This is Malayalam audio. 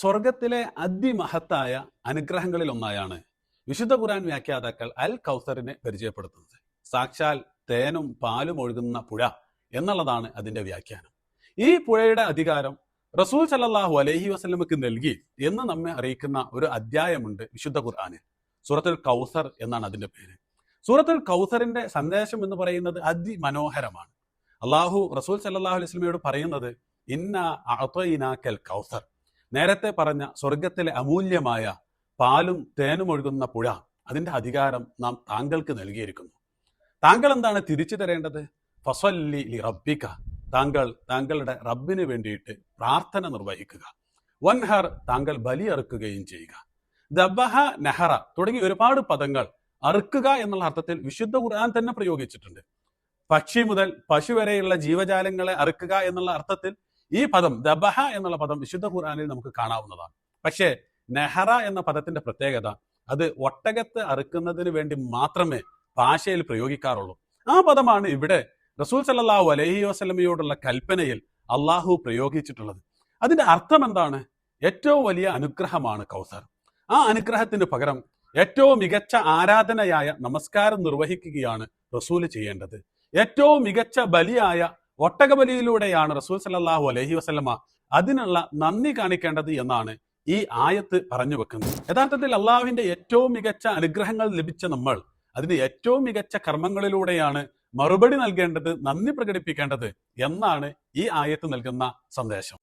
സ്വർഗത്തിലെ അതിമഹത്തായ അനുഗ്രഹങ്ങളിൽ ഒന്നായാണ് വിശുദ്ധ ഖുർആൻ വ്യാഖ്യാതാക്കൾ അൽ കൗസറിനെ പരിചയപ്പെടുത്തുന്നത്. സാക്ഷാൽ തേനും പാലും ഒഴുകുന്ന പുഴ എന്നുള്ളതാണ് അതിന്റെ വ്യാഖ്യാനം. ഈ പുഴയുടെ അധികാരം റസൂൽ സല്ലല്ലാഹു അലൈഹി വസല്ലമക്ക് നൽകി എന്ന് നമ്മെ അറിയിക്കുന്ന ഒരു അധ്യായമുണ്ട് വിശുദ്ധ ഖുർആനിൽ. സൂറത്തുൽ കൗസർ എന്നാണ് അതിന്റെ പേര്. സൂറത്തുൽ കൗസറിന്റെ സന്ദേശം എന്ന് പറയുന്നത് അതിമനോഹരമാണ്. അള്ളാഹു റസൂൽ സല്ലല്ലാഹു അലൈഹി വസല്ലമയോട് പറയുന്നത് ഇന്ന അഅ്തൈനാകൽ കൗസർ, നേരത്തെ പറഞ്ഞ സ്വർഗത്തിലെ അമൂല്യമായ പാലും തേനും ഒഴുകുന്ന പുഴ, അതിന്റെ അധികാരം നാം താങ്കൾക്ക് നൽകിയിരിക്കുന്നു. താങ്കൾ എന്താണ് തിരിച്ചു തരേണ്ടത്? ഫസല്ലി ലി റബ്ബിക, താങ്കളുടെ റബ്ബിന് വേണ്ടിയിട്ട് പ്രാർത്ഥന നിർവഹിക്കുക. വൻഹർ, താങ്കൾ ബലിയറുക്കുകയും ചെയ്യുക. ദബഹ, നെഹറ തുടങ്ങി ഒരുപാട് പദങ്ങൾ അറുക്കുക എന്നുള്ള അർത്ഥത്തിൽ വിശുദ്ധ ഖുർആൻ തന്നെ പ്രയോഗിച്ചിട്ടുണ്ട്. പക്ഷി മുതൽ പശു വരെയുള്ള ജീവജാലങ്ങളെ അറുക്കുക എന്നുള്ള അർത്ഥത്തിൽ ഈ പദം ദബഹ എന്നുള്ള പദം വിശുദ്ധ ഖുർആനിൽ നമുക്ക് കാണാവുന്നതാണ്. പക്ഷേ നെഹറ എന്ന പദത്തിന്റെ പ്രത്യേകത, അത് ഒട്ടകത്തെ അറുക്കുന്നതിന് വേണ്ടി മാത്രമേ ഭാഷയിൽ പ്രയോഗിക്കാറുള്ളൂ. ആ പദമാണ് ഇവിടെ റസൂൽ സല്ലല്ലാഹു അലൈഹി വസല്ലമയോടുള്ള കൽപ്പനയിൽ അള്ളാഹു പ്രയോഗിച്ചിട്ടുള്ളത്. അതിന്റെ അർത്ഥം എന്താണ്? ഏറ്റവും വലിയ അനുഗ്രഹമാണ് കൗസർ. ആ അനുഗ്രഹത്തിന് പകരം ഏറ്റവും മികച്ച ആരാധനയായ നമസ്കാരം നിർവഹിക്കുകയാണ് റസൂല് ചെയ്യേണ്ടത്. ഏറ്റവും മികച്ച ബലിയായ ഒട്ടകബലിയിലൂടെയാണ് റസൂൽ സല്ലല്ലാഹു അലൈഹി വസല്ലമ അതിനുള്ള നന്ദി കാണിക്കേണ്ടത് എന്നാണ് ഈ ആയത്ത് പറഞ്ഞു വെക്കുന്നത്. യഥാർത്ഥത്തിൽ അള്ളാഹുവിന്റെ ഏറ്റവും മികച്ച അനുഗ്രഹങ്ങൾ ലഭിച്ച നമ്മൾ അതിന് ഏറ്റവും മികച്ച കർമ്മങ്ങളിലൂടെയാണ് മറുപടി നൽകേണ്ടത്, നന്ദി പ്രകടിപ്പിക്കേണ്ടത് എന്നാണ് ഈ ആയത്ത് നൽകുന്ന സന്ദേശം.